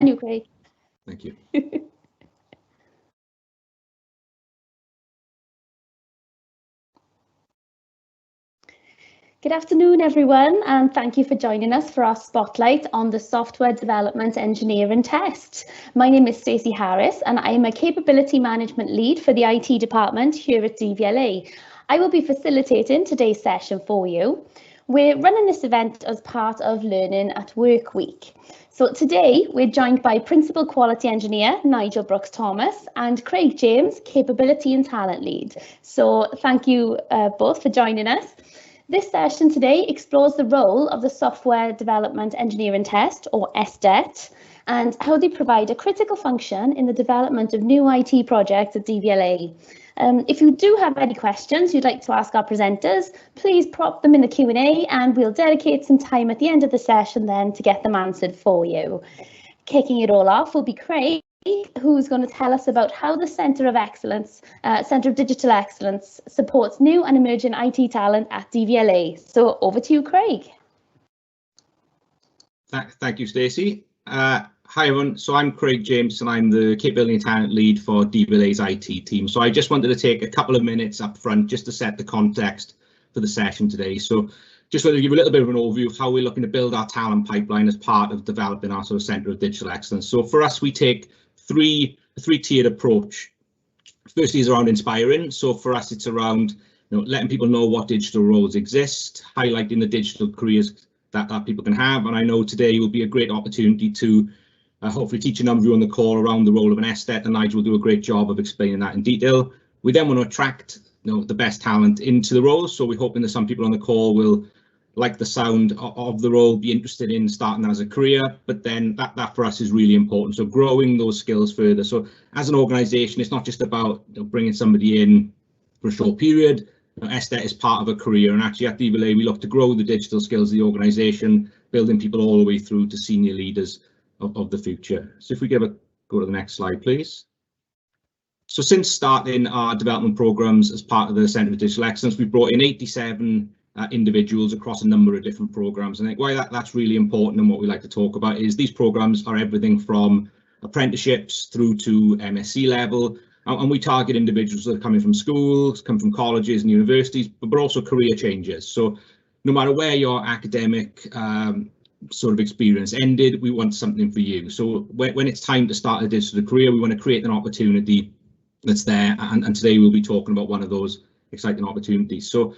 you, Craig. Thank you. Good afternoon, everyone, and thank you for joining us for our spotlight on the Software Development Engineering Test. My name is Stacey Harris, and I am a Capability Management Lead for the IT department here at DVLA. I will be facilitating today's session for you. We're running this event as part of Learning at Work Week. So today we're joined by Principal Quality Engineer Nigel Brooks-Thomas and Craig James, Capability and Talent Lead. So thank you both for joining us. This session today explores the role of the Software Development Engineering Test, or SDET, and how they provide a critical function in the development of new IT projects at DVLA. If you do have any questions you'd like to ask our presenters, please prop them in the Q&A and we'll dedicate some time at the end of the session then to get them answered for you. Kicking it all off will be Craig, who's going to tell us about how the Centre of Excellence, Centre of Digital Excellence, supports new and emerging IT talent at DVLA. So over to you, Craig. Thank you, Stacey. Hi everyone, so I'm Craig James and I'm the Capability and Talent Lead for DVLA's IT team. So I just wanted to take a couple of minutes up front just to set the context for the session today. So just wanted to give a little bit of an overview of how we're looking to build our talent pipeline as part of developing our sort of Centre of Digital Excellence. So for us, we take a three-tiered approach. Firstly is around inspiring. So for us, it's around letting people know what digital roles exist, highlighting the digital careers that people can have. And I know today will be a great opportunity to hopefully teach a number of you on the call around the role of an SDET, and Nigel will do a great job of explaining that in detail. We then want to attract the best talent into the role. So we're hoping that some people on the call will like the sound of the role, be interested in starting as a career, but then that for us is really important. So growing those skills further. So as an organisation, it's not just about bringing somebody in for a short period. SDET is part of a career, and actually at DVLA we look to grow the digital skills of the organisation, building people all the way through to senior leaders of the future. So if we go to the next slide, please. So since starting our development programs as part of the Centre of Digital Excellence, we've brought in 87 individuals across a number of different programs. And I think why that's really important and what we like to talk about is these programs are everything from apprenticeships through to MSc level. And we target individuals that are coming from schools, come from colleges and universities, but also career changes. So no matter where your academic sort of experience ended, we want something for you. So when it's time to start a digital career, we want to create an opportunity that's there. And today we'll be talking about one of those exciting opportunities. So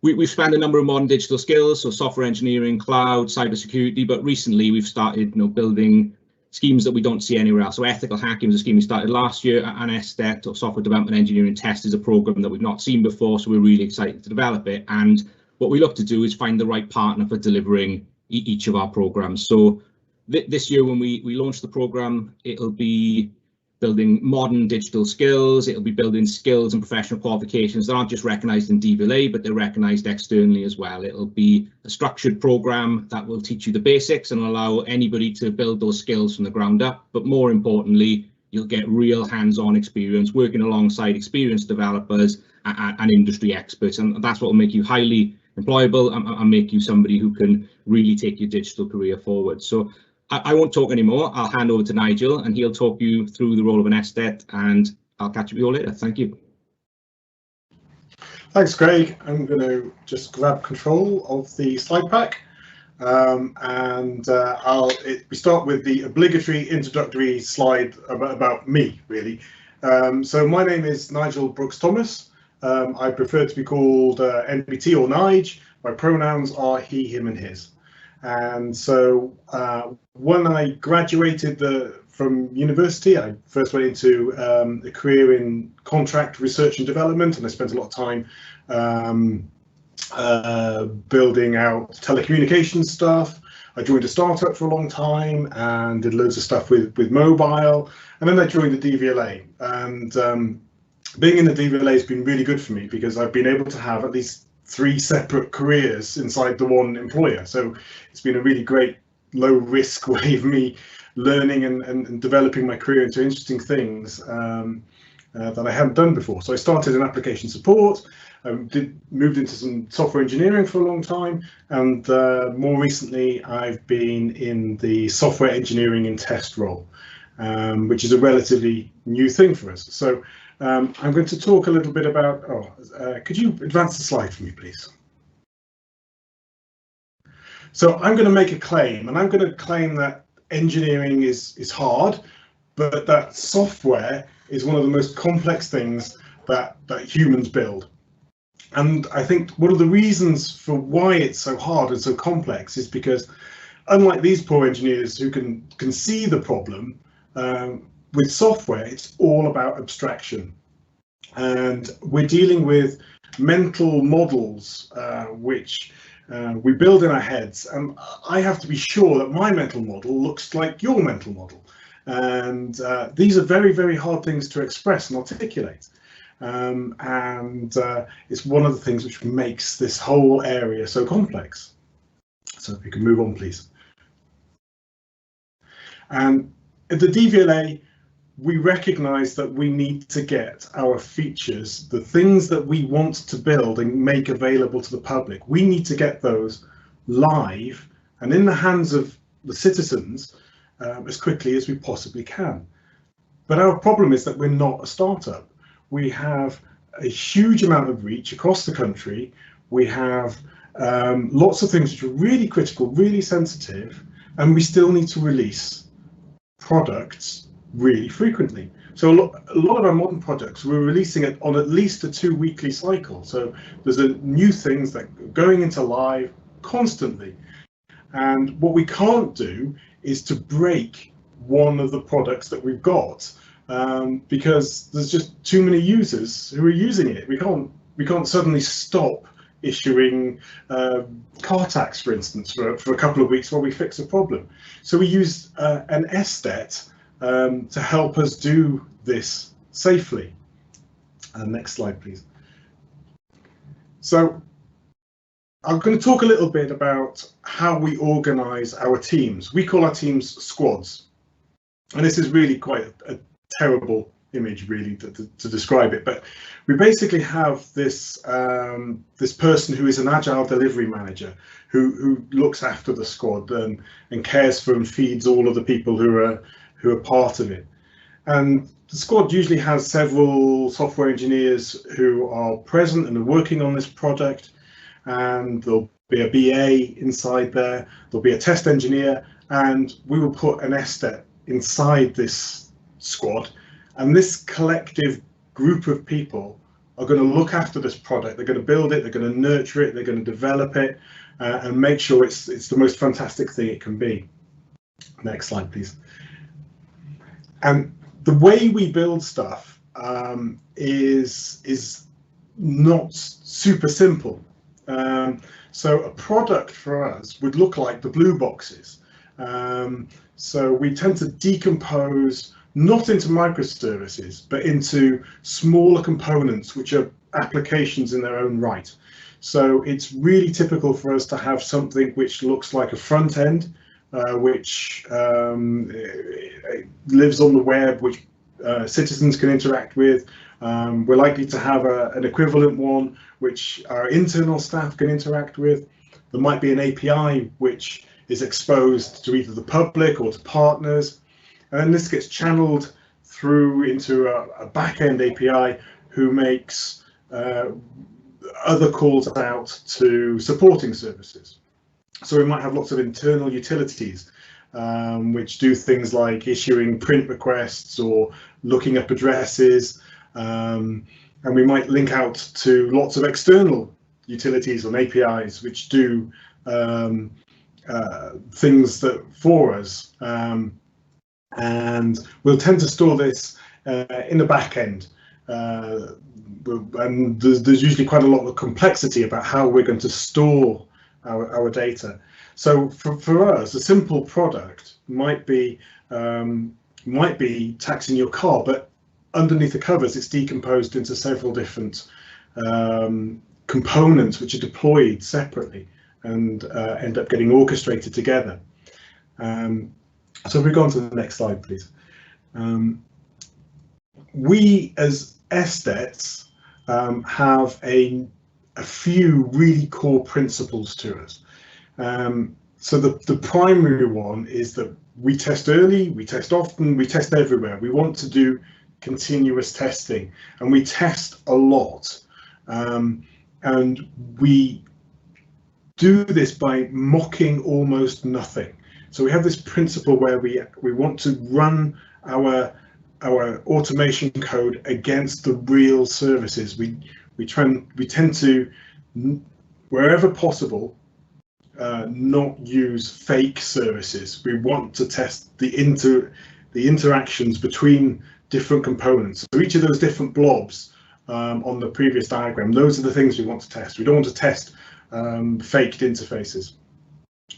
we've spanned a number of modern digital skills, so software engineering, cloud, cybersecurity, but recently we've started building schemes that we don't see anywhere else. So ethical hacking was a scheme we started last year, and SDET, or Software Development Engineering Test, is a program that we've not seen before, so we're really excited to develop it. And what we look to do is find the right partner for delivering each of our programs. So this year when we launch the program, it'll be building modern digital skills, it'll be building skills and professional qualifications that aren't just recognised in DVLA, but they're recognised externally as well. It'll be a structured program that will teach you the basics and allow anybody to build those skills from the ground up. But more importantly, you'll get real hands-on experience working alongside experienced developers and industry experts. And that's what will make you highly employable and make you somebody who can really take your digital career forward. So I won't talk anymore. I'll hand over to Nigel and he'll talk you through the role of an SDET, and I'll catch up with you all later. Thank you. Thanks, Craig. I'm going to just grab control of the slide pack we start with the obligatory introductory slide about me, really. So my name is Nigel Brooks-Thomas. I prefer to be called NBT or Nige. My pronouns are he, him and his. And so when I graduated from university, I first went into a career in contract research and development, and I spent a lot of time building out telecommunications stuff. I joined a startup for a long time and did loads of stuff with mobile, and then I joined the DVLA. And being in the DVLA has been really good for me because I've been able to have at least 3 separate careers inside the one employer. So it's been a really great low risk way of me learning and developing my career into interesting things that I haven't done before. So I started in application support. moved into some software engineering for a long time, and more recently I've been in the software engineering and test role, which is a relatively new thing for us. So I'm going to talk a little bit about, could you advance the slide for me, please? So I'm going to make a claim, and I'm going to claim that engineering is hard, but that software is one of the most complex things that humans build. And I think one of the reasons for why it's so hard and so complex is because, unlike these poor engineers who can see the problem, with software, it's all about abstraction. And we're dealing with mental models, which we build in our heads. And I have to be sure that my mental model looks like your mental model. And these are very, very hard things to express and articulate. It's one of the things which makes this whole area so complex. So if you can move on, please. And at the DVLA, we recognize that we need to get our features, the things that we want to build and make available to the public, we need to get those live and in the hands of the citizens as quickly as we possibly can. But our problem is that we're not a startup. We have a huge amount of reach across the country. We have lots of things which are really critical, really sensitive, and we still need to release products really frequently. So a lot of our modern projects, we're releasing it on at least a 2-weekly cycle. So there's new things that are going into live constantly. And what we can't do is to break one of the products that we've got, because there's just too many users who are using it. We can't suddenly stop issuing car tax, for instance, for a couple of weeks while we fix a problem. So we use an SDET to help us do this safely. Next slide, please. So I'm going to talk a little bit about how we organize our teams. We call our teams squads. And this is really quite a terrible image, really, to describe it. But we basically have this this person who is an agile delivery manager who looks after the squad and cares for and feeds all of the people who are part of it. And the squad usually has several software engineers who are present and are working on this project. And there'll be a BA inside there, there'll be a test engineer, and we will put an SDET inside this squad. And this collective group of people are going to look after this product. They're going to build it, they're going to nurture it, they're going to develop it, and make sure it's the most fantastic thing it can be. Next slide, please. And the way we build stuff is not super simple. So a product for us would look like the blue boxes. So we tend to decompose not into microservices, but into smaller components, which are applications in their own right. So it's really typical for us to have something which looks like a front end, which lives on the web, which citizens can interact with. We're likely to have an equivalent one which our internal staff can interact with. There might be an API which is exposed to either the public or to partners. And then this gets channeled through into a back-end API who makes other calls out to supporting services. So we might have lots of internal utilities which do things like issuing print requests or looking up addresses. And we might link out to lots of external utilities and APIs which do things that for us. And we'll tend to store this in the back end. And there's usually quite a lot of complexity about how we're going to store our data. So for us, a simple product might be taxing your car, but underneath the covers, it's decomposed into several different components which are deployed separately and end up getting orchestrated together. So if we go on to the next slide, please. We as SDETs have a a few really core principles to us. So the primary one is that we test early, we test often, we test everywhere. We want to do continuous testing, and we test a lot. And we do this by mocking almost nothing. So we have this principle where we want to run our automation code against the real services. We tend to, wherever possible, not use fake services. We want to test the interactions between different components. So each of those different blobs on the previous diagram, those are the things we want to test. We don't want to test faked interfaces.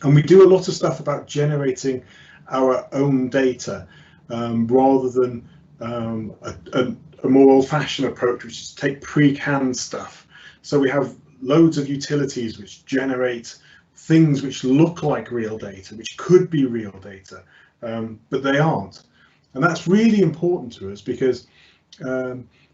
And we do a lot of stuff about generating our own data rather than a more old-fashioned approach, which is to take pre-canned stuff. So we have loads of utilities which generate things which look like real data, which could be real data, but they aren't. And that's really important to us because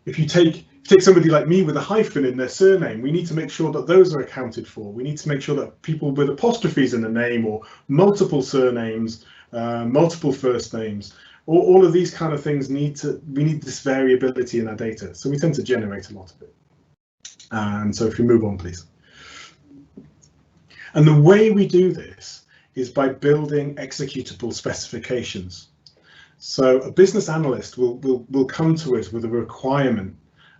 if you take somebody like me with a hyphen in their surname, we need to make sure that those are accounted for. We need to make sure that people with apostrophes in the name, or multiple surnames, multiple first names, all of these kind of things we need this variability in our data. So we tend to generate a lot of it. And so if you move on, please. And the way we do this is by building executable specifications. So a business analyst will come to us with a requirement,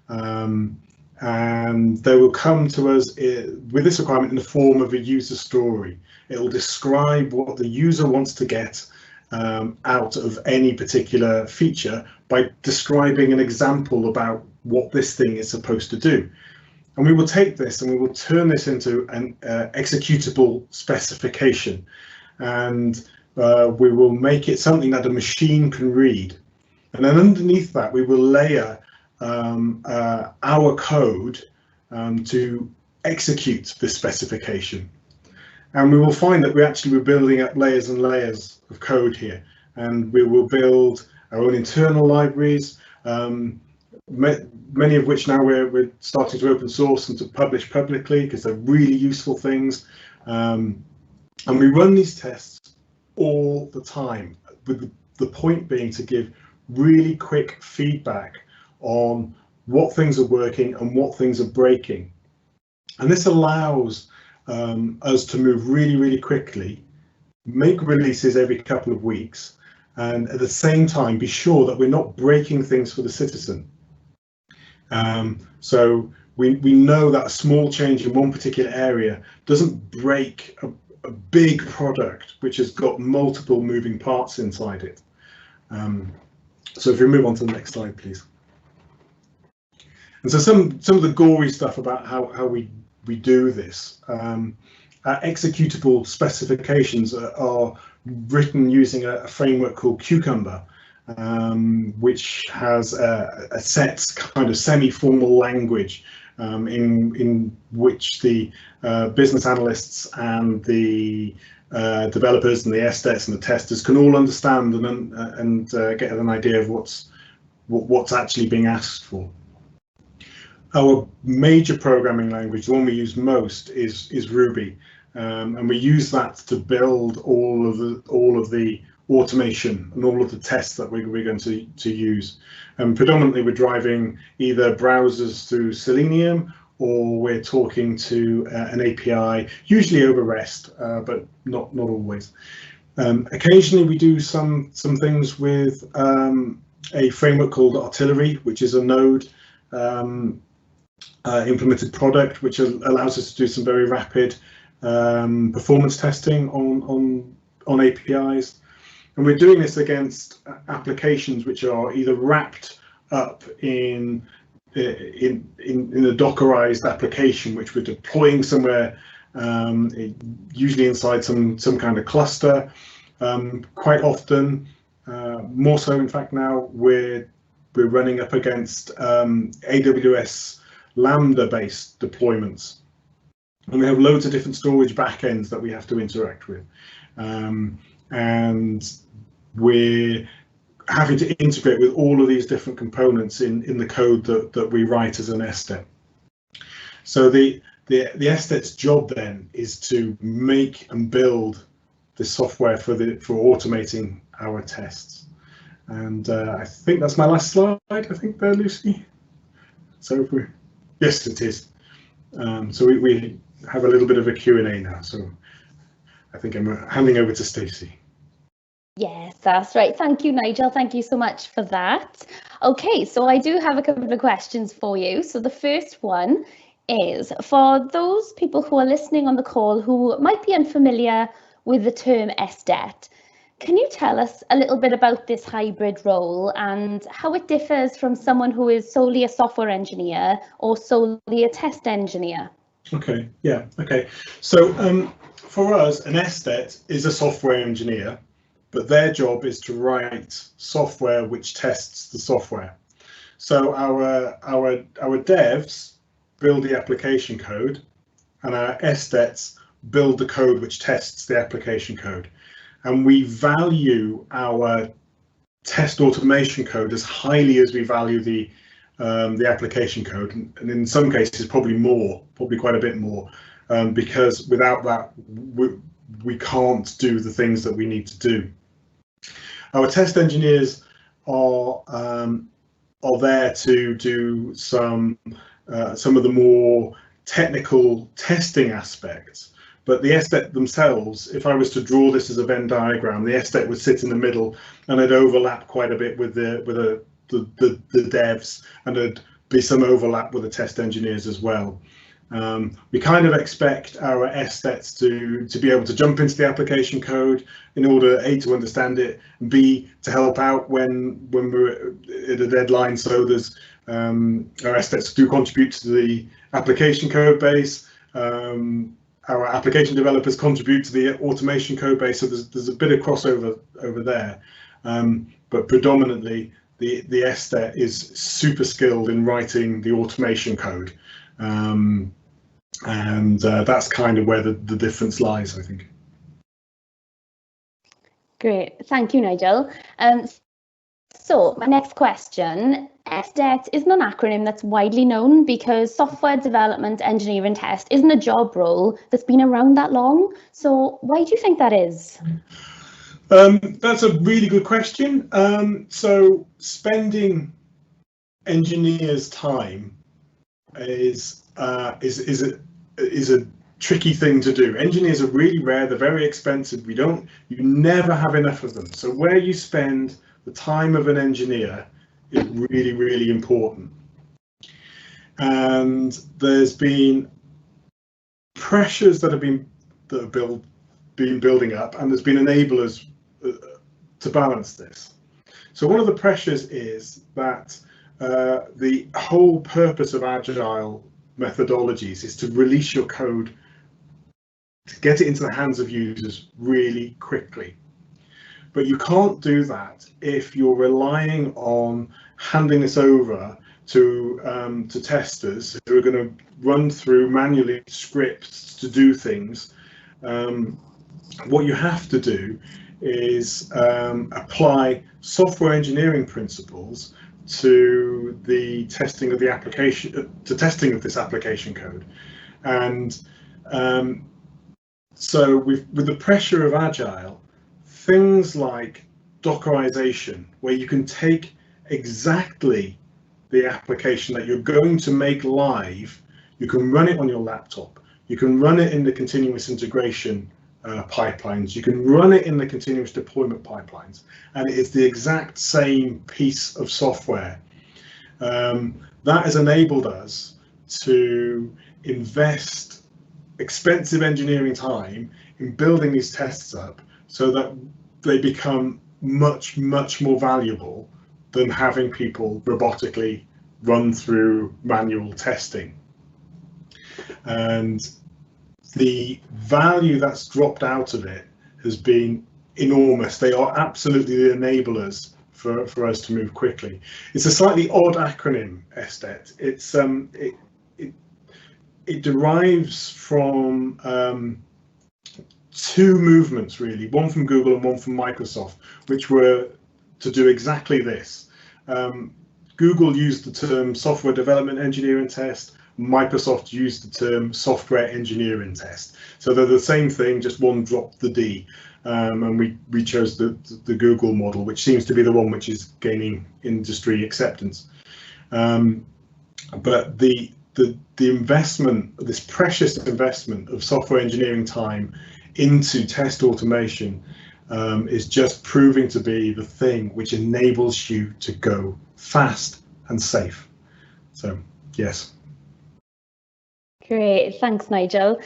and they will come to us with this requirement in the form of a user story. It will describe what the user wants to get out of any particular feature by describing an example about what this thing is supposed to do. And we will take this and we will turn this into an executable specification, and we will make it something that a machine can read. And then underneath that, we will layer our code to execute this specification. And we will find that we're building up layers and layers of code here, and we will build our own internal libraries, many of which now we're starting to open source and to publish publicly because they're really useful things. And we run these tests all the time, with the point being to give really quick feedback on what things are working and what things are breaking. And this allows us to move really, really quickly, make releases every couple of weeks, and at the same time be sure that we're not breaking things for the citizen. So we know that a small change in one particular area doesn't break a big product which has got multiple moving parts inside it. So if we move on to the next slide, please. And so some of the gory stuff about how we do this. Our executable specifications are written using a framework called Cucumber, which has a set kind of semi-formal language in which the business analysts and the developers and the SDETs and the testers can all understand and get an idea of what's actually being asked for. Our major programming language, the one we use most, is Ruby, and we use that to build all of the automation and all of the tests that we're going to use. And predominantly we're driving either browsers through Selenium, or we're talking to an API, usually over REST, but not always. Occasionally we do some things with a framework called Artillery, which is a Node implemented product, which allows us to do some very rapid performance testing on APIs. And we're doing this against applications which are either wrapped up in a Dockerized application, which we're deploying somewhere, usually inside some kind of cluster. Quite often, more so in fact now, we're running up against AWS Lambda-based deployments, and we have loads of different storage backends that we have to interact with, and we're having to integrate with all of these different components in the code that we write as an SDET. So the the SDET's job then is to make and build the software for automating our tests. And I think that's my last slide, I think there, Lucy. So yes, it is. So we have a little bit of a Q&A now. So I think I'm handing over to Stacey. Yes, that's right. Thank you, Nigel. Thank you so much for that. Okay, so I do have a couple of questions for you. So the first one is, for those people who are listening on the call who might be unfamiliar with the term SDET, can you tell us a little bit about this hybrid role and how it differs from someone who is solely a software engineer or solely a test engineer? Okay, yeah, okay. So for us, an SDET is a software engineer, but their job is to write software which tests the software. So our devs build the application code, and our SDETs build the code which tests the application code. And we value our test automation code as highly as we value the application code, and in some cases probably quite a bit more, because without that we can't do the things that we need to do. Our test engineers are there to do some of the more technical testing aspects, but the SDET themselves, if I was to draw this as a Venn diagram, the SDET would sit in the middle, and it'd overlap quite a bit with the devs, and there'd be some overlap with the test engineers as well. We kind of expect our SDETs to be able to jump into the application code in order, A, to understand it, and B, to help out when we're at a deadline. So there's our SDETs do contribute to the application code base. Our application developers contribute to the automation code base. So there's a bit of crossover over there, but predominantly the SDET is super skilled in writing the automation code. And that's kind of where the difference lies, I think. Great, thank you, Nigel. So my next question, SDET isn't an acronym that's widely known because software development engineering test isn't a job role that's been around that long. So why do you think that is? That's a really good question. So spending engineers' time is a tricky thing to do. Engineers are really rare, they're very expensive, you never have enough of them. So where you spend the time of an engineer is really, really important. And there's been pressures that have been building up, and there's been enablers to balance this. So one of the pressures is that the whole purpose of agile methodologies is to release your code, to get it into the hands of users really quickly. But you can't do that if you're relying on handing this over to testers who are going to run through manually scripts to do things. What you have to do is apply software engineering principles to the testing of the application, to testing of this application code. And so with the pressure of agile, things like Dockerization, where you can take exactly the application that you're going to make live, you can run it on your laptop, you can run it in the continuous integration pipelines, you can run it in the continuous deployment pipelines, and it is the exact same piece of software. That has enabled us to invest expensive engineering time in building these tests up so that they become much, much more valuable than having people robotically run through manual testing. And the value that's dropped out of it has been enormous. They are absolutely the enablers for us to move quickly. It's a slightly odd acronym, SDET. It's it derives from two movements, really, one from Google and one from Microsoft, which were to do exactly this. Google used the term software development engineering test. Microsoft used the term software engineering test. So they're the same thing, just one dropped the D. And we chose the Google model, which seems to be the one which is gaining industry acceptance. But the investment, this precious investment of software engineering time into test automation is just proving to be the thing which enables you to go fast and safe. So, yes. Great, thanks, Nigel.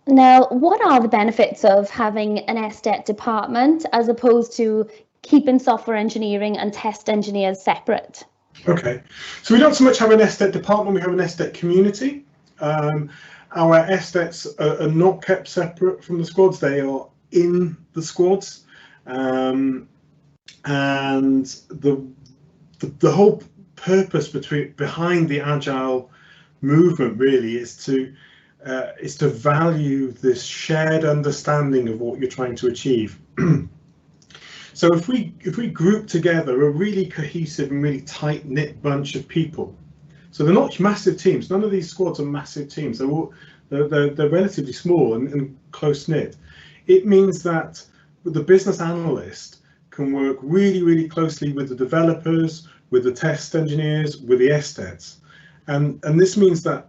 Now, what are the benefits of having an SDET department as opposed to keeping software engineering and test engineers separate? Okay, so we don't so much have an SDET department, we have an SDET community. Our SDETs are not kept separate from the squads, they are in the squads. And the whole purpose behind the Agile movement really is to value this shared understanding of what you're trying to achieve. So if we group together a really cohesive and really tight-knit bunch of people, so they're not massive teams, none of these squads are massive teams, they're relatively small and close-knit. It means that the business analyst can work really, really closely with the developers, with the test engineers, with the SDETs. And this means that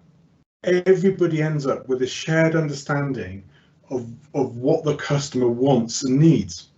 everybody ends up with a shared understanding of what the customer wants and needs.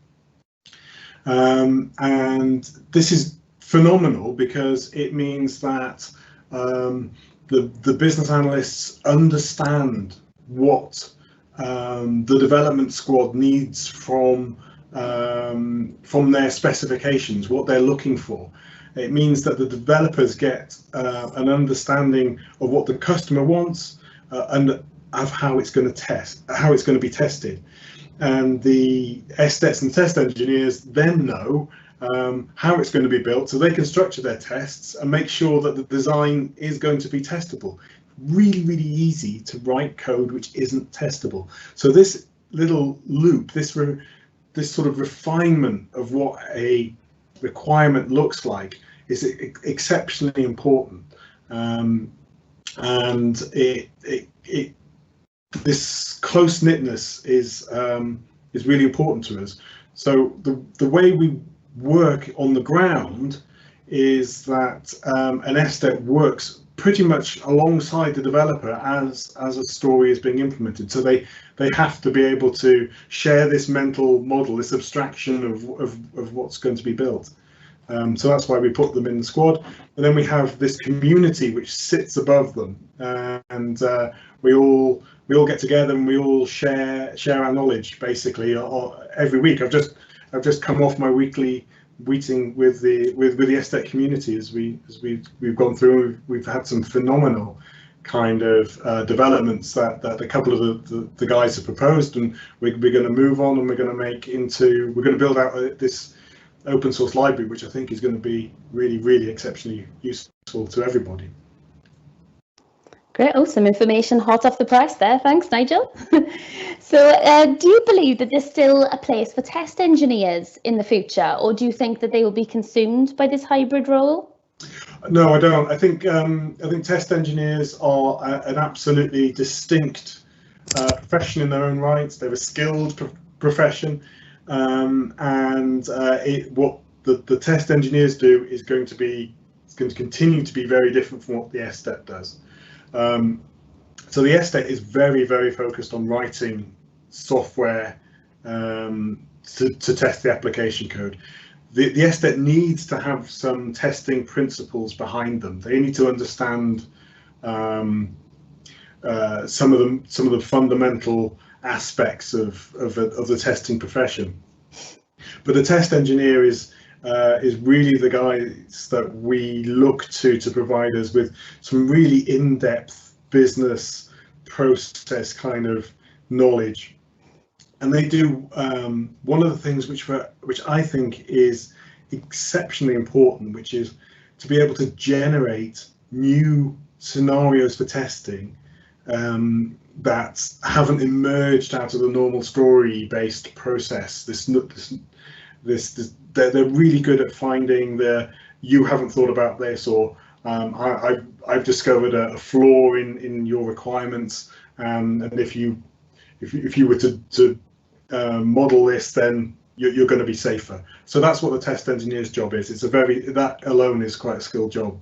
And this is phenomenal because it means that the business analysts understand what the development squad needs from their specifications, what they're looking for. It means that the developers get an understanding of what the customer wants and of how it's going to be tested. And the SDETs and test engineers then know how it's going to be built, so they can structure their tests and make sure that the design is going to be testable. Really, really easy to write code which isn't testable. So this little loop, this sort of refinement of what a requirement looks like is exceptionally important, and this close-knitness is really important to us. So the way we work on the ground is that an SDET works pretty much alongside the developer as a story is being implemented. So they have to be able to share this mental model, this abstraction of what's going to be built. So that's why we put them in the squad. And then we have this community which sits above them, and we all get together and we all share our knowledge basically every week. I've just come off my weekly meeting with the SDET community as we've gone through. We've had some phenomenal kind of developments that a couple of the guys have proposed, and we're going to move on, and we're going to build out this open source library, which I think is going to be really, really exceptionally useful to everybody. Great, awesome information hot off the press there. Thanks, Nigel. So do you believe that there's still a place for test engineers in the future, or do you think that they will be consumed by this hybrid role? No, I don't. I think test engineers are an absolutely distinct profession in their own right. They're a skilled profession, and what the test engineers do is going to continue to be very different from what the SDET does. So the SDET is very, very focused on writing software to test the application code. The SDET needs to have some testing principles behind them. They need to understand some of the fundamental aspects of the testing profession. But the test engineer is really the guys that we look to provide us with some really in-depth business process kind of knowledge. And they do one of the things which I think is exceptionally important, which is to be able to generate new scenarios for testing that haven't emerged out of the normal story-based process. They're really good at finding you haven't thought about this, or I've discovered a flaw in your requirements, and if you were to model this, then you're going to be safer. So that's what the test engineer's job is. That alone is quite a skilled job,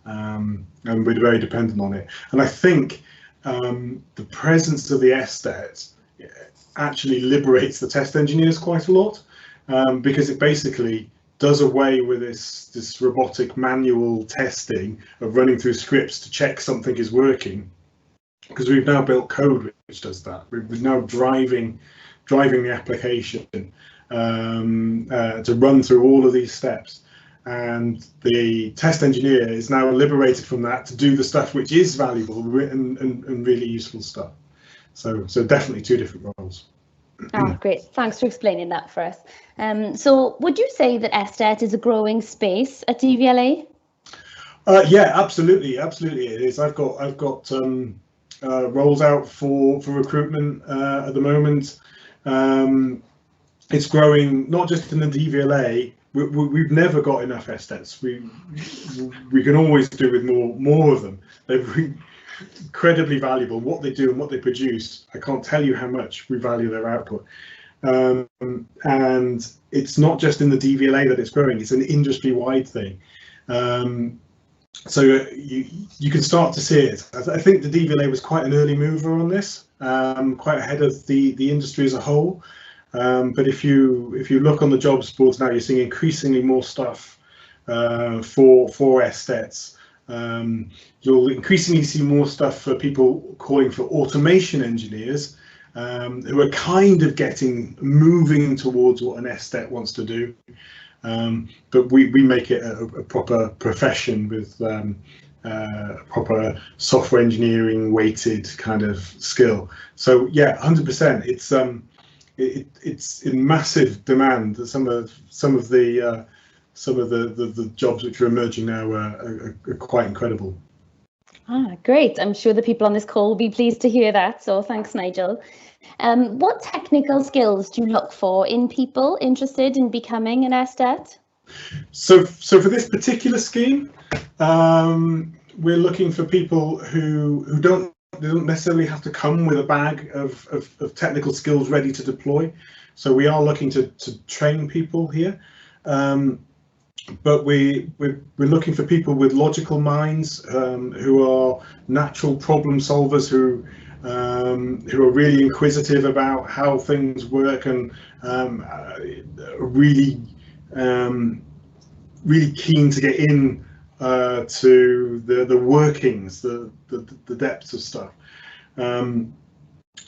and we're very dependent on it. And I think the presence of the SDET actually liberates the test engineers quite a lot, because it basically does away with this robotic manual testing of running through scripts to check something is working, because we've now built code which does that. We're now driving the application to run through all of these steps, and the test engineer is now liberated from that to do the stuff which is valuable and really useful stuff. So definitely two different roles. Oh, great. Thanks for explaining that for us. So would you say that SDET is a growing space at DVLA? Yeah, absolutely it is. I've got roles out for recruitment at the moment. It's growing not just in the DVLA. We've never got enough SDETs. We can always do with more of them. They're incredibly valuable. What they do and what they produce, I can't tell you how much we value their output. And it's not just in the DVLA that it's growing, it's an industry-wide thing. So you can start to see it. I think the DVLA was quite an early mover on this, quite ahead of the industry as a whole. But if you look on the jobs boards now, you're seeing increasingly more stuff for SDETs. You'll increasingly see more stuff for people calling for automation engineers, who are kind of moving towards what an SDET wants to do. But we make it a proper profession with proper software engineering weighted kind of skill. So yeah, 100%. It's in massive demand. Some of the jobs which are emerging now are quite incredible. Ah, great. I'm sure the people on this call will be pleased to hear that. So thanks, Nigel. What technical skills do you look for in people interested in becoming an SDET? So for this particular scheme, we're looking for people who don't necessarily have to come with a bag of technical skills ready to deploy. So we are looking to train people here. But we're looking for people with logical minds, who are natural problem solvers, who are really inquisitive about how things work, and really keen to get in to the workings, the depths of stuff.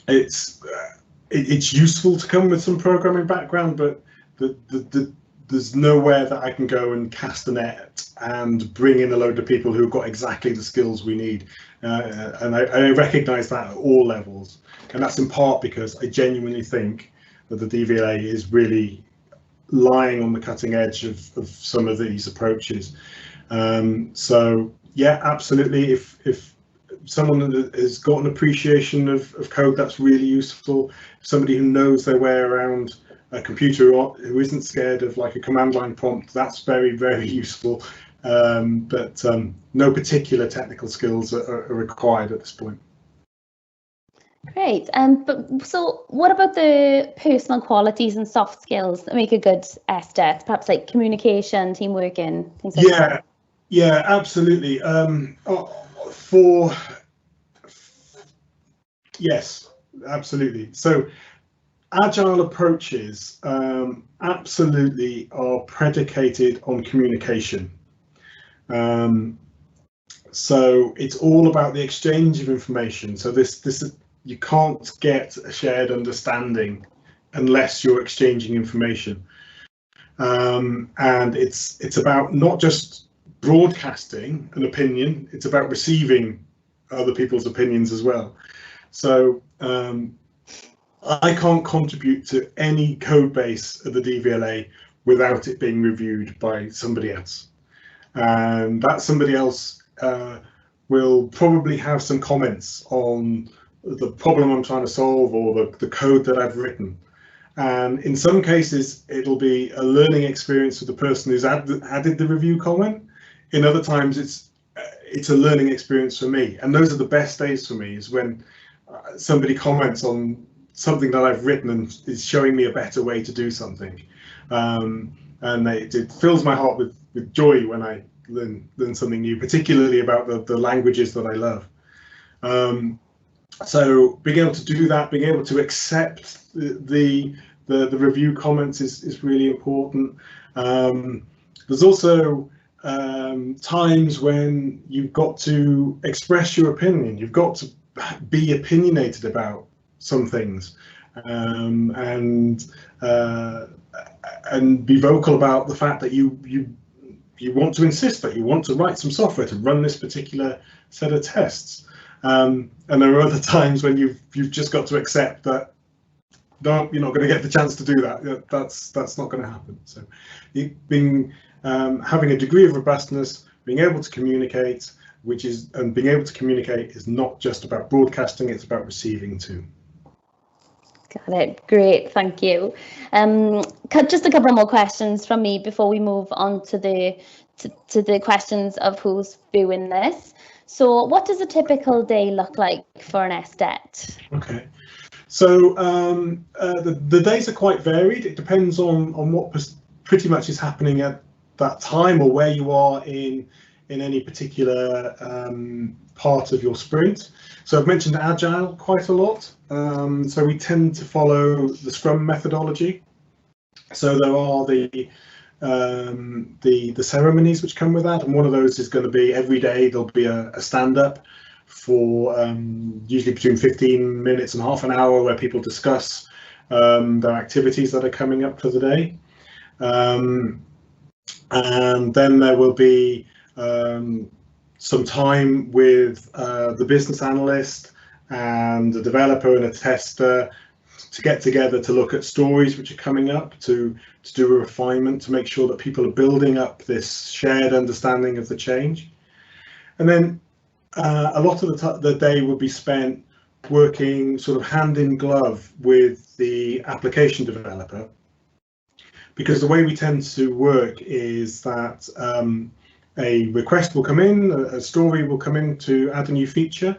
It's useful to come with some programming background, but there's nowhere that I can go and cast a net and bring in a load of people who've got exactly the skills we need. And I recognise that at all levels. And that's in part because I genuinely think that the DVLA is really lying on the cutting edge of some of these approaches. So yeah, absolutely. If someone has got an appreciation of code, that's really useful. Somebody who knows their way around a computer who isn't scared of like a command line prompt, that's very, very useful. But no particular technical skills are required at this point. Great. But so what about the personal qualities and soft skills that make a good SDET? Perhaps like communication, team working, things like that. Yeah, absolutely. Yes, absolutely. So agile approaches absolutely are predicated on communication. So it's all about the exchange of information. So this you can't get a shared understanding unless you're exchanging information. And it's about not just broadcasting an opinion, it's about receiving other people's opinions as well. So I can't contribute to any code base of the DVLA without it being reviewed by somebody else. And that somebody else will probably have some comments on the problem I'm trying to solve or the code that I've written. And in some cases, it'll be a learning experience for the person who's added the review comment. In other times, it's it's a learning experience for me. And those are the best days for me, is when somebody comments on something that I've written and is showing me a better way to do something. And it fills my heart with joy when I learn something new, particularly about the languages that I love. So being able to do that, being able to accept the review comments is really important. There's also times when you've got to express your opinion. You've got to be opinionated about some things, and be vocal about the fact that you want to insist that you want to write some software to run this particular set of tests. And there are other times when you've just got to accept that you're not going to get the chance to do that. That's not going to happen. So having a degree of robustness, being able to communicate, and being able to communicate is not just about broadcasting, it's about receiving too. Got it. Great, thank you. Just a couple more questions from me before we move on to the questions of who's viewing this. So what does a typical day look like for an SDET? Okay, so the days are quite varied. It depends on what pretty much is happening at that time, or where you are in any particular part of your sprint. So I've mentioned Agile quite a lot. So we tend to follow the Scrum methodology. So there are the ceremonies which come with that, and one of those is going to be every day there'll be a stand-up for usually between 15 minutes and half an hour, where people discuss their activities that are coming up for the day. And then there will be some time with the business analyst and a developer and a tester to get together to look at stories which are coming up, to do a refinement, to make sure that people are building up this shared understanding of the change. And then a lot of the day will be spent working sort of hand in glove with the application developer, because the way we tend to work is that a request will come in, a story will come in to add a new feature,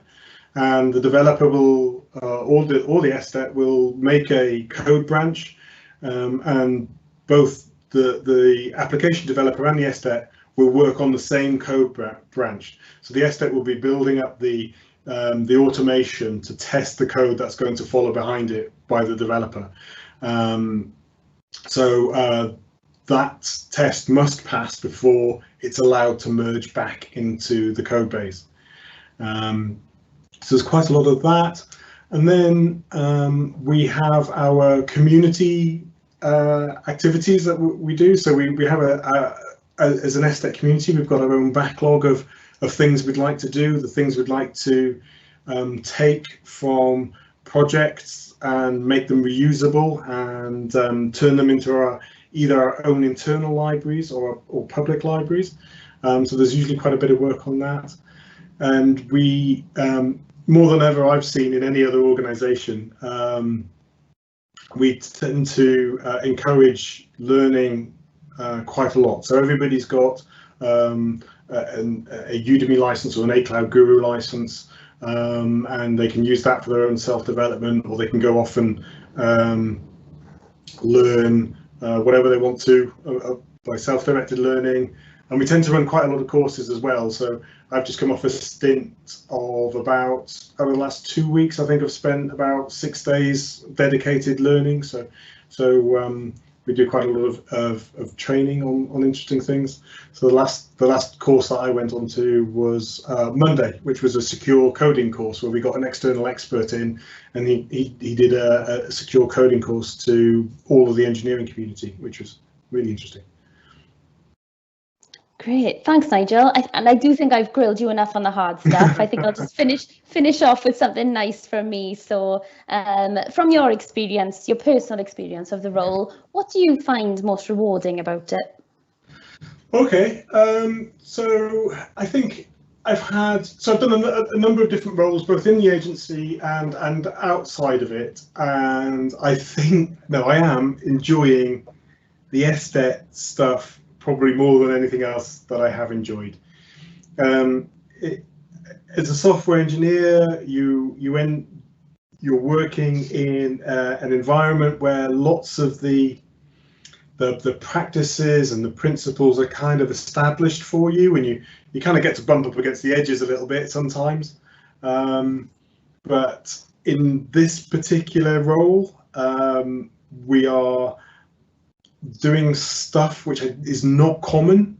and the developer will, or the SDET will make a code branch, and both the application developer and the SDET will work on the same code branch. So the SDET will be building up the automation to test the code that's going to follow behind it by the developer. So that test must pass before it's allowed to merge back into the code base. So there's quite a lot of that. And then we have our community activities that we do. So we have as an SDET community, we've got our own backlog of things we'd like to do, the things we'd like to take from projects and make them reusable, and turn them into either our own internal libraries or public libraries. So there's usually quite a bit of work on that. And we, more than ever I've seen in any other organization, we tend to encourage learning quite a lot. So everybody's got a Udemy license or an A Cloud Guru license, and they can use that for their own self-development, or they can go off and learn whatever they want to by self-directed learning. And we tend to run quite a lot of courses as well. So I've just come off a stint of about, over the last 2 weeks, I think I've spent about 6 days dedicated learning. So we do quite a lot of training on interesting things. So the last course that I went on to was Monday, which was a secure coding course, where we got an external expert in, and he did a secure coding course to all of the engineering community, which was really interesting. Great, thanks, Nigel. And I do think I've grilled you enough on the hard stuff. I think I'll just finish off with something nice from me. So, from your experience, your personal experience of the role, what do you find most rewarding about it? Okay, so I think I've done a number of different roles, both in the agency and outside of it, and I think I am enjoying the SDET stuff probably more than anything else that I have enjoyed. As a software engineer, you're working in an environment where lots of the practices and the principles are kind of established for you, and you kind of get to bump up against the edges a little bit sometimes. But in this particular role, we are doing stuff which is not common.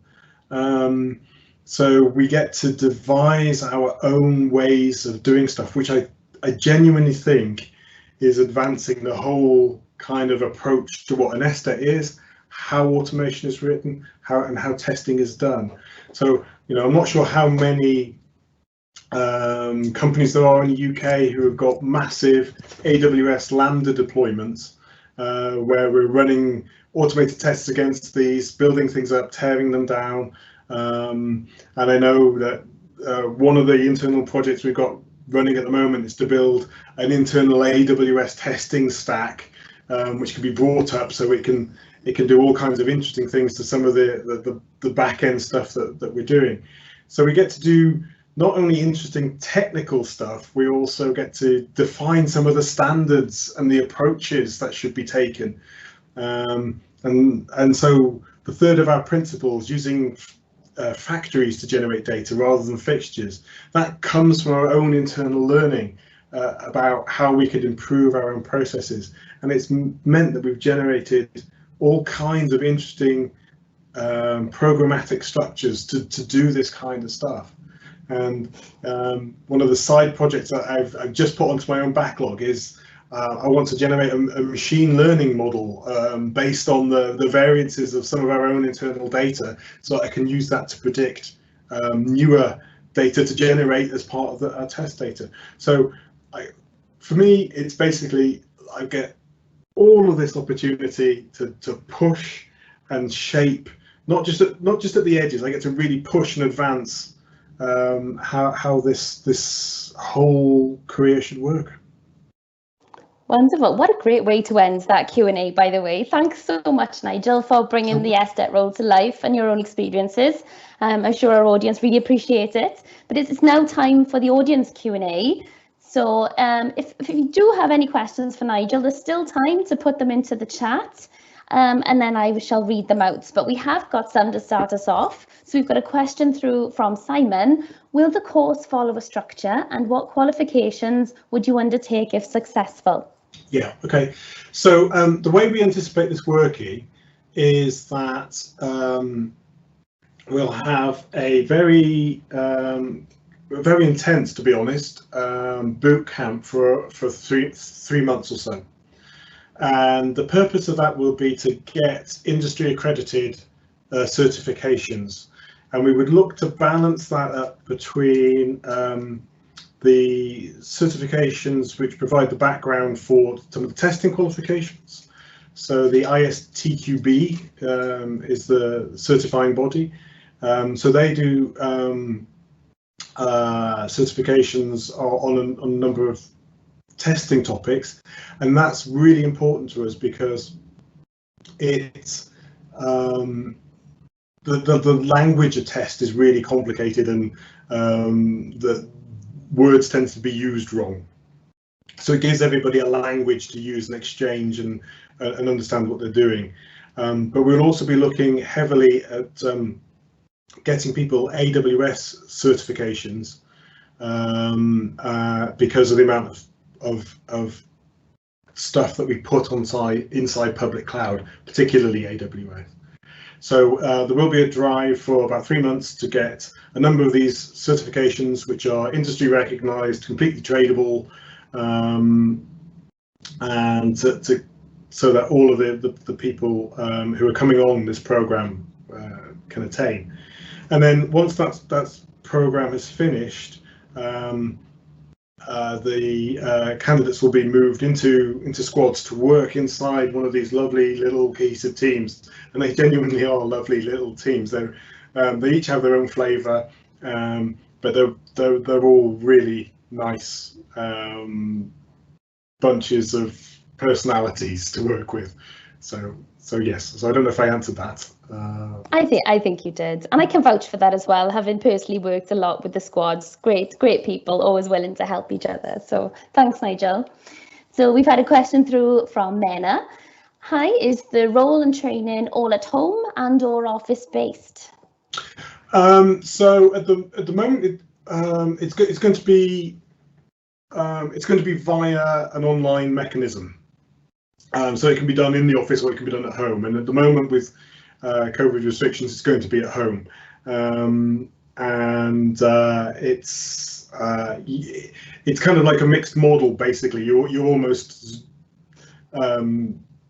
So we get to devise our own ways of doing stuff, which I genuinely think is advancing the whole kind of approach to what an SDET is, how automation is written, how testing is done. So, I'm not sure how many companies there are in the UK who have got massive AWS Lambda deployments, where we're running automated tests against these, building things up, tearing them down. And I know that one of the internal projects we've got running at the moment is to build an internal AWS testing stack, which can be brought up so it can do all kinds of interesting things to some of the back end stuff that we're doing. So we get to do not only interesting technical stuff, we also get to define some of the standards and the approaches that should be taken. And so the third of our principles, using factories to generate data rather than fixtures, that comes from our own internal learning about how we could improve our own processes. And it's meant that we've generated all kinds of interesting programmatic structures to do this kind of stuff. And one of the side projects that I've just put onto my own backlog is I want to generate a machine learning model based on the variances of some of our own internal data, so I can use that to predict newer data to generate as part of our test data. So for me, it's basically I get all of this opportunity to push and shape, not just at the edges. I get to really push and advance how this whole career should work. Wonderful. What a great way to end that Q&A, by the way. Thanks so much, Nigel, for bringing the SDET role to life and your own experiences. I'm sure our audience really appreciate it. But it's now time for the audience Q&A. So if you do have any questions for Nigel, there's still time to put them into the chat. And then I shall read them out. But we have got some to start us off. So we've got a question through from Simon. Will the course follow a structure, and what qualifications would you undertake if successful? Yeah, okay. So the way we anticipate this working is that we'll have a very intense, to be honest, boot camp for three months or so. And the purpose of that will be to get industry accredited certifications. And we would look to balance that up between the certifications which provide the background for some of the testing qualifications. So the ISTQB is the certifying body. So they do certifications on a number of testing topics, and that's really important to us because it's the language of test is really complicated, and the words tend to be used wrong. So it gives everybody a language to use and exchange and understand what they're doing. But we'll also be looking heavily at getting people AWS certifications because of the amount of stuff that we put inside public cloud, particularly AWS. So there will be a drive for about 3 months to get a number of these certifications, which are industry recognized, completely tradable, and so that all of the people who are coming on this program can attain. And then once that program is finished, the candidates will be moved into squads to work inside one of these lovely little cohesive teams, and they genuinely are lovely little teams. They each have their own flavour, but they're all really nice bunches of personalities to work with. So So yes, so I don't know if I answered that. I think you did, and I can vouch for that as well, having personally worked a lot with the squads. Great people, always willing to help each other. So thanks, Nigel. So we've had a question through from Mena. Hi, is the role and training all at home and or office based? So at the moment, it's going to be via an online mechanism. So it can be done in the office or it can be done at home. And at the moment, with COVID restrictions, it's going to be at home. It's kind of like a mixed model. Basically, you're almost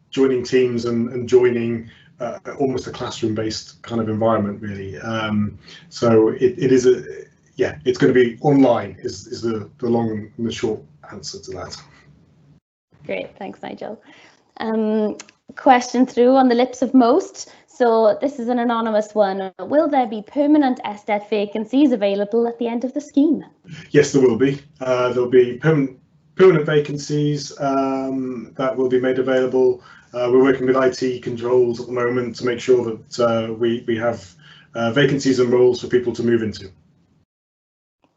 joining teams and joining almost a classroom-based kind of environment, really. So it's going to be online. Is the long and the short answer to that. Great, thanks, Nigel. Question through on the lips of most. So this is an anonymous one. Will there be permanent SDET vacancies available at the end of the scheme? Yes, there will be. There'll be permanent vacancies that will be made available. We're working with IT controls at the moment to make sure that we have vacancies and roles for people to move into.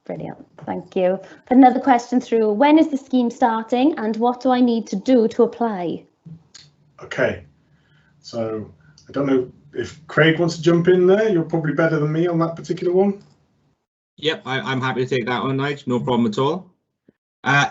Brilliant, thank you. Another question through, when is the scheme starting and what do I need to do to apply? Okay, so I don't know if Craig wants to jump in there. You're probably better than me on that particular one. Yep, I'm happy to take that one, Nigel, no problem at all.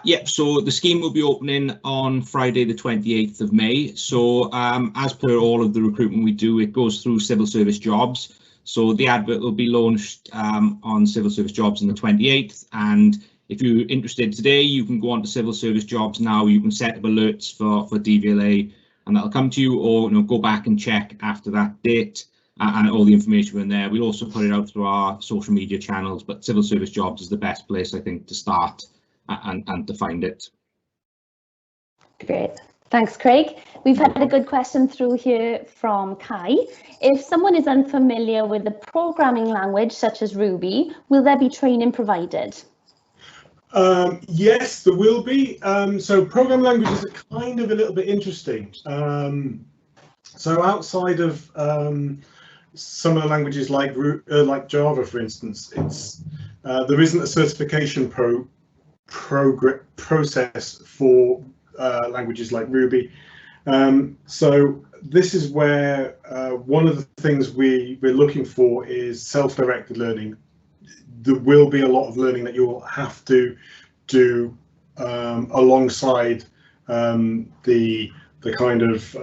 Yep, so the scheme will be opening on Friday the 28th of May. So as per all of the recruitment we do, it goes through civil service jobs. So the advert will be launched on civil service jobs on the 28th. And if you're interested today, you can go on to civil service jobs now. You can set up alerts for DVLA and that'll come to you, or go back and check after that date and all the information in there. We'll also put it out through our social media channels, but civil service jobs is the best place, I think, to start and to find it. Great. Thanks, Craig. We've had a good question through here from Kai. If someone is unfamiliar with a programming language such as Ruby, will there be training provided? Yes, there will be. So programming languages are kind of a little bit interesting. So outside of some of the languages like Java, for instance, there isn't a certification process for languages like Ruby. So this is where one of the things we're looking for is self-directed learning. There will be a lot of learning that you'll have to do alongside the kind of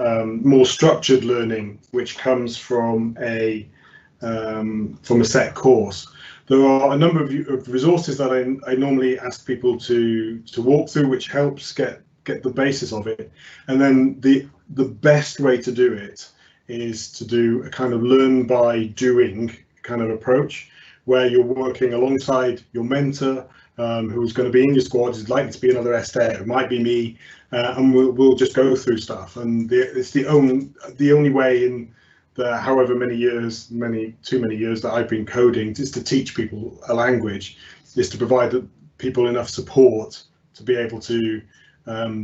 more structured learning, which comes from a set course. There are a number of resources that I normally ask people to walk through, which helps get the basis of it. And then the best way to do it is to do a kind of learn by doing kind of approach, where you're working alongside your mentor, who's going to be in your squad. Is likely to be another SDET, it might be me, and we'll just go through stuff. And it's the only way in the however many years, too many years that I've been coding, is to teach people a language, is to provide people enough support to be able to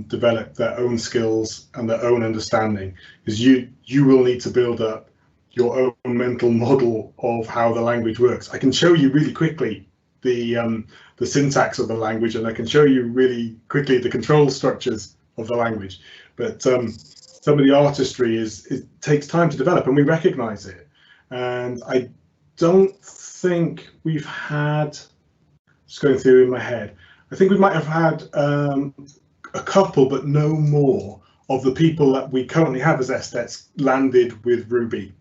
develop their own skills and their own understanding, because you will need to build up your own mental model of how the language works. I can show you really quickly the syntax of the language, and I can show you really quickly the control structures of the language, but some of the artistry it takes time to develop, and we recognize it. And I don't think we've had, just going through in my head, I think we might have had a couple, but no more, of the people that we currently have as SDETs landed with Ruby.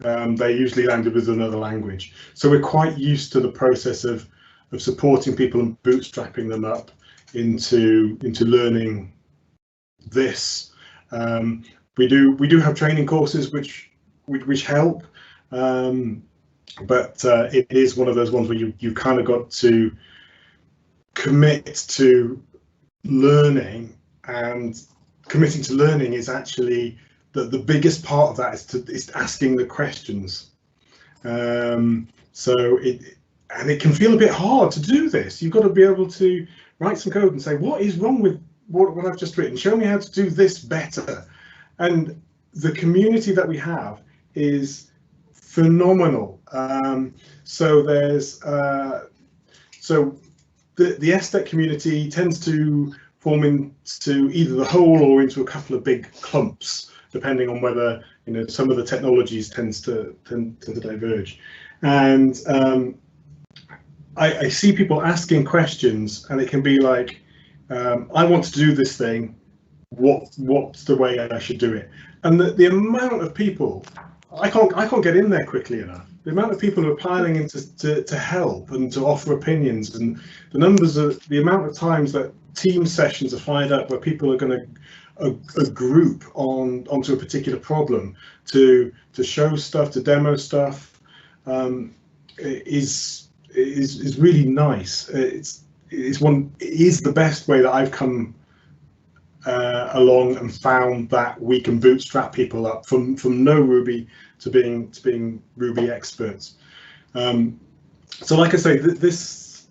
They usually landed with another language. So we're quite used to the process of supporting people and bootstrapping them up into learning this. We do have training courses which help, but it is one of those ones where you kind of got to commit to learning, and committing to learning is actually the biggest part of that is asking the questions. So it can feel a bit hard to do this. You've got to be able to write some code and say, what is wrong with what I've just written? Show me how to do this better. And the community that we have is phenomenal. So there's so the SDET community tends to form into either the whole or into a couple of big clumps, depending on whether some of the technologies tend to diverge. And I see people asking questions, and it can be like, I want to do this thing. What's the way I should do it? And the amount of people, I can't get in there quickly enough. The amount of people who are piling in to help and to offer opinions, and the amount of times that team sessions are fired up where people are going to group onto a particular problem to show stuff, to demo stuff, is really nice. It is the best way that I've come along and found that we can bootstrap people up from no Ruby to being Ruby experts. So like I say, this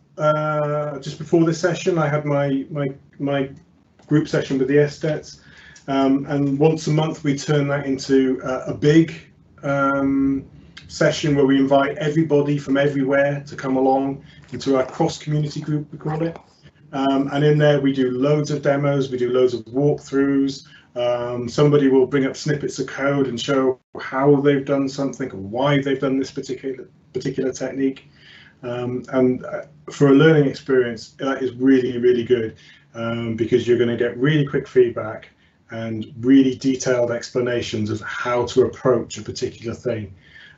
just before this session, I had my group session with the SDETs, and once a month we turn that into a big session where we invite everybody from everywhere to come along into our cross-community group, we call it. And in there we do loads of demos, we do loads of walkthroughs. Somebody will bring up snippets of code and show how they've done something or why they've done this particular technique. And for a learning experience, that is really, really good, because you're going to get really quick feedback and really detailed explanations of how to approach a particular thing.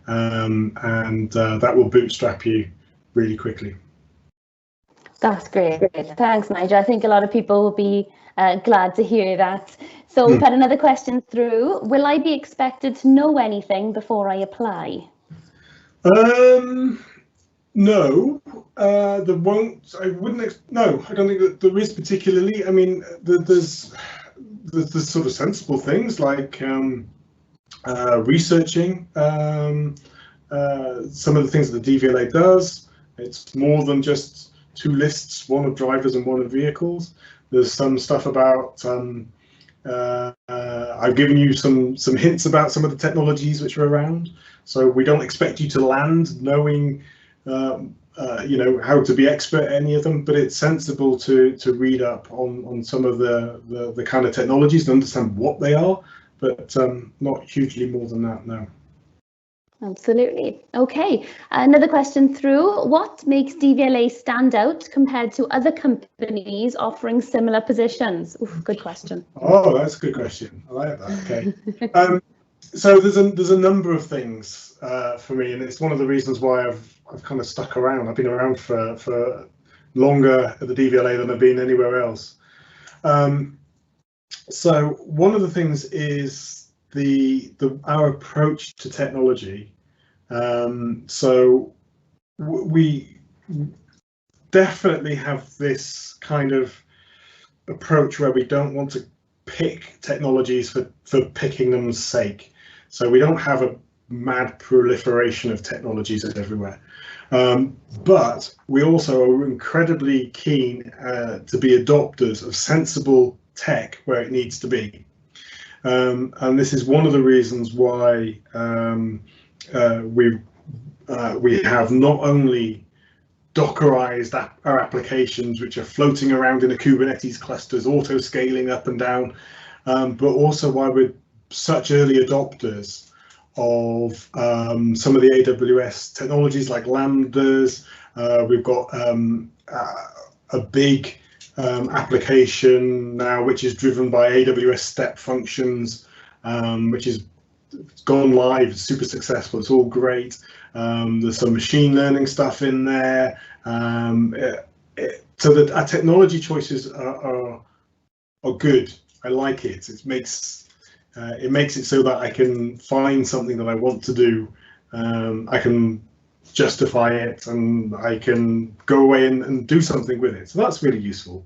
And that will bootstrap you really quickly. That's great. Thanks, Nigel. I think a lot of people will be glad to hear that. So we've had another question through. Will I be expected to know anything before I apply? No, there won't. I wouldn't. No, I don't think that there is particularly. I mean, there's sort of sensible things like researching some of the things that the DVLA does. It's more than just two lists, one of drivers and one of vehicles. There's some stuff about, I've given you some hints about some of the technologies which are around. So we don't expect you to land knowing, how to be expert at any of them, but it's sensible to read up on some of the kind of technologies and understand what they are, but not hugely more than that, no. Absolutely. Okay, another question through. What makes DVLA stand out compared to other companies offering similar positions? Oof, good question. Oh, that's a good question. I like that. Okay. So there's a number of things for me, and it's one of the reasons why I've kind of stuck around. I've been around for longer at the DVLA than I've been anywhere else. So one of the things is our approach to technology. So we definitely have this kind of approach where we don't want to pick technologies for picking them's sake. So we don't have a mad proliferation of technologies everywhere. But we also are incredibly keen to be adopters of sensible tech where it needs to be. And this is one of the reasons why we have not only Dockerized our applications, which are floating around in a Kubernetes clusters, auto scaling up and down, but also why we're such early adopters of some of the AWS technologies like Lambdas. We've got a big application now which is driven by AWS step functions, which is gone live. It's super successful. It's all great. There's some machine learning stuff in there. So that our technology choices are good. I like it. It makes it so that I can find something that I want to do. I can justify it, and I can go away and do something with it. So that's really useful.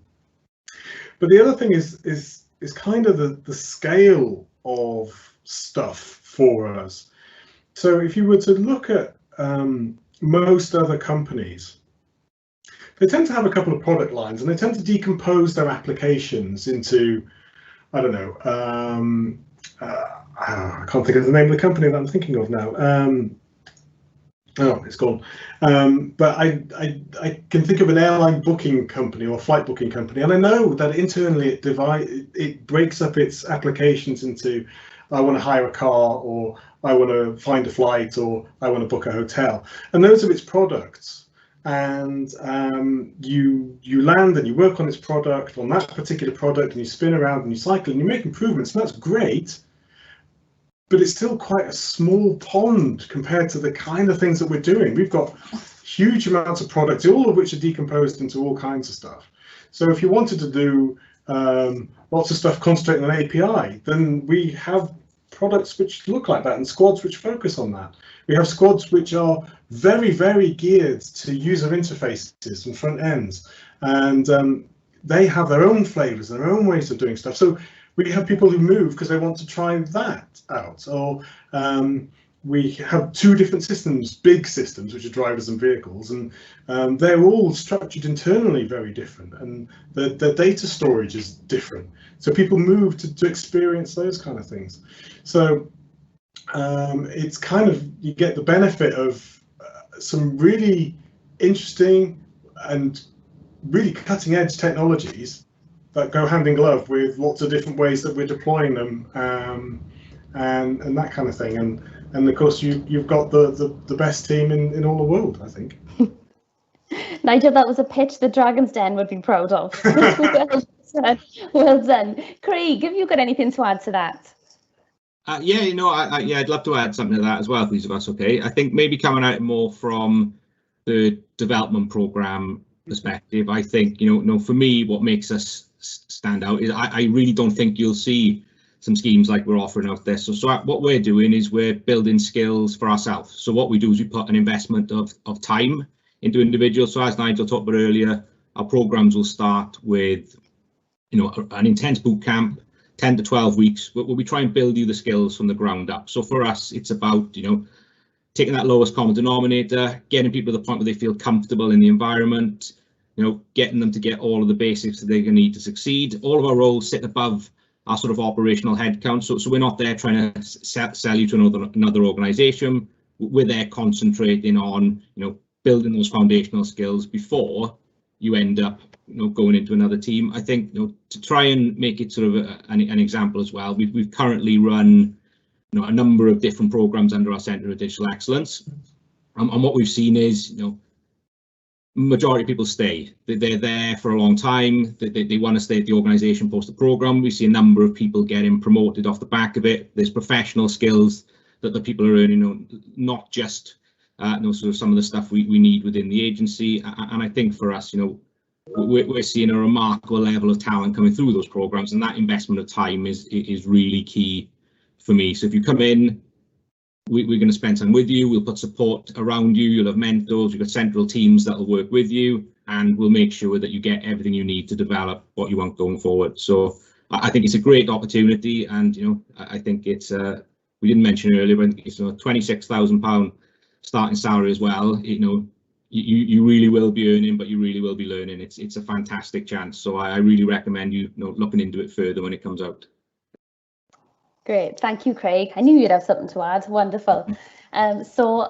But the other thing is kind of the scale of stuff for us. So if you were to look at most other companies, they tend to have a couple of product lines, and they tend to decompose their applications into, I don't know, I can't think of the name of the company that I'm thinking of now. Oh, it's gone. But I can think of an airline booking company or flight booking company, and I know that internally it breaks up its applications into, I want to hire a car, or I want to find a flight, or I want to book a hotel, and those are its products. And you land and you work on this product, on that particular product, and you spin around and you cycle and you make improvements, and that's great. But it's still quite a small pond compared to the kind of things that we're doing. We've got huge amounts of products, all of which are decomposed into all kinds of stuff. So if you wanted to do lots of stuff concentrating on API, then we have products which look like that and squads which focus on that. We have squads which are very, very geared to user interfaces and front ends. And they have their own flavors, their own ways of doing stuff. So we have people who move because they want to try that out, or we have two different systems, big systems, which are drivers and vehicles, and they're all structured internally very different, and the data storage is different. So people move to experience those kind of things. So it's kind of, you get the benefit of some really interesting and really cutting edge technologies that go hand in glove with lots of different ways that we're deploying them, and that kind of thing. And of course, you've got the best team in all the world, I think. Nigel, that was a pitch the Dragon's Den would be proud of. Well done. Craig, have you got anything to add to that? Yeah, you know, I'd love to add something to that as well, please, if that's okay. I think maybe coming out more from the development program perspective, I think, you know, for me, what makes us stand out is I really don't think you'll see some schemes like we're offering out there. So what we're doing is we're building skills for ourselves. So what we do is we put an investment of time into individuals. So as Nigel talked about earlier, our programs will start with, you know, an intense boot camp, 10 to 12 weeks, where we try and build you the skills from the ground up. So for us, it's about, you know, taking that lowest common denominator, getting people to the point where they feel comfortable in the environment, you know, getting them to get all of the basics that they're going to need to succeed. All of our roles sit above our sort of operational headcount. So we're not there trying to sell you to another organization. We're there concentrating on, you know, building those foundational skills before you end up, you know, going into another team. I think, you know, to try and make it sort of an example as well, we've currently run, you know, a number of different programs under our Centre of Digital Excellence, and what we've seen is, you know, majority of people stay. They're there for a long time. They want to stay at the organisation post the programme. We see a number of people getting promoted off the back of it. There's professional skills that the people are earning, you know, not just you know, sort of some of the stuff we need within the agency. And I think for us, you know, we're seeing a remarkable level of talent coming through those programmes, and that investment of time is really key for me. So if you come in, we're going to spend time with you. We'll put support around you. You'll have mentors. You've got central teams that will work with you, and we'll make sure that you get everything you need to develop what you want going forward. So I think it's a great opportunity, and you know, I think it's we didn't mention earlier, but it's, you know, £26,000 starting salary as well. You know, you really will be earning, but you really will be learning. It's a fantastic chance. So I really recommend you know, looking into it further when it comes out. Great, thank you, Craig. I knew you'd have something to add. Wonderful. So,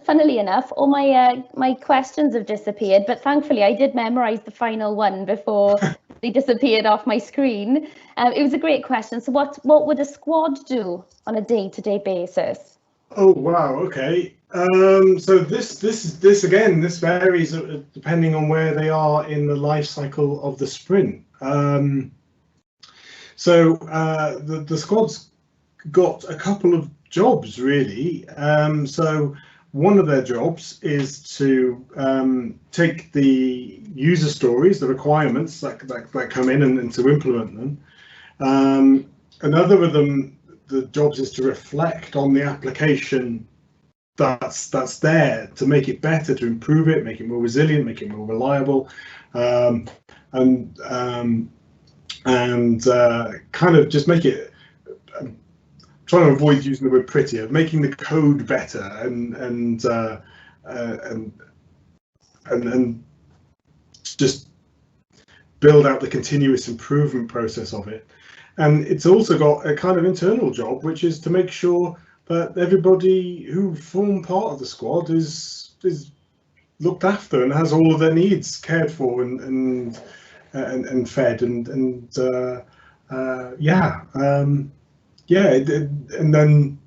funnily enough, all my questions have disappeared, but thankfully I did memorise the final one before they disappeared off my screen. It was a great question. So, what would a squad do on a day-to-day basis? Oh wow, okay. So this again, this varies depending on where they are in the life cycle of the sprint. So the squad's got a couple of jobs really. So one of their jobs is to take the user stories, the requirements that come in, and to implement them. Another of them, the jobs is to reflect on the application that's there, to make it better, to improve it, make it more resilient, make it more reliable, and kind of just make it, I'm trying to avoid using the word prettier, making the code better, and just build out the continuous improvement process of it. And it's also got a kind of internal job, which is to make sure that everybody who form part of the squad is looked after and has all of their needs cared for and fed and then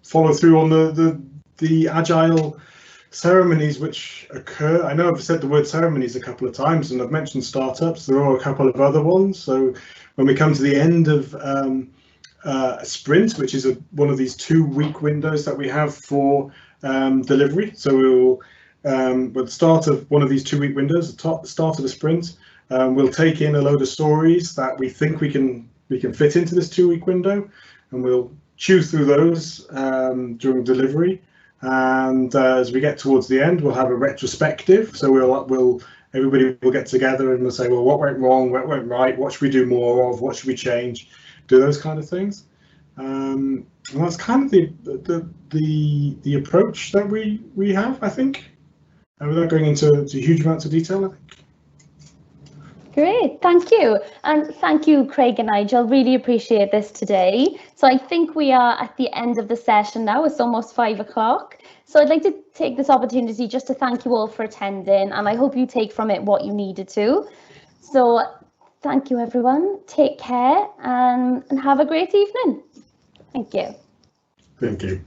follow through on the agile ceremonies which occur. I know I've said the word ceremonies a couple of times, and I've mentioned startups. There are a couple of other ones. So when we come to the end of a sprint, which is one of these 2-week windows that we have for delivery, so we'll at the start of one of these 2-week windows, the start of a sprint, we'll take in a load of stories that we think we can fit into this 2-week window, and we'll chew through those during delivery. And as we get towards the end, we'll have a retrospective. So everybody will get together and we'll say, well, what went wrong, what went right, what should we do more of, what should we change, do those kind of things. And that's kind of the approach that we have, I think. Without going into huge amounts of detail, I think. Great, thank you. And thank you, Craig and Nigel. Really appreciate this today. So I think we are at the end of the session now. It's almost 5 o'clock. So I'd like to take this opportunity just to thank you all for attending, and I hope you take from it what you needed to. So thank you, everyone. Take care and have a great evening. Thank you. Thank you.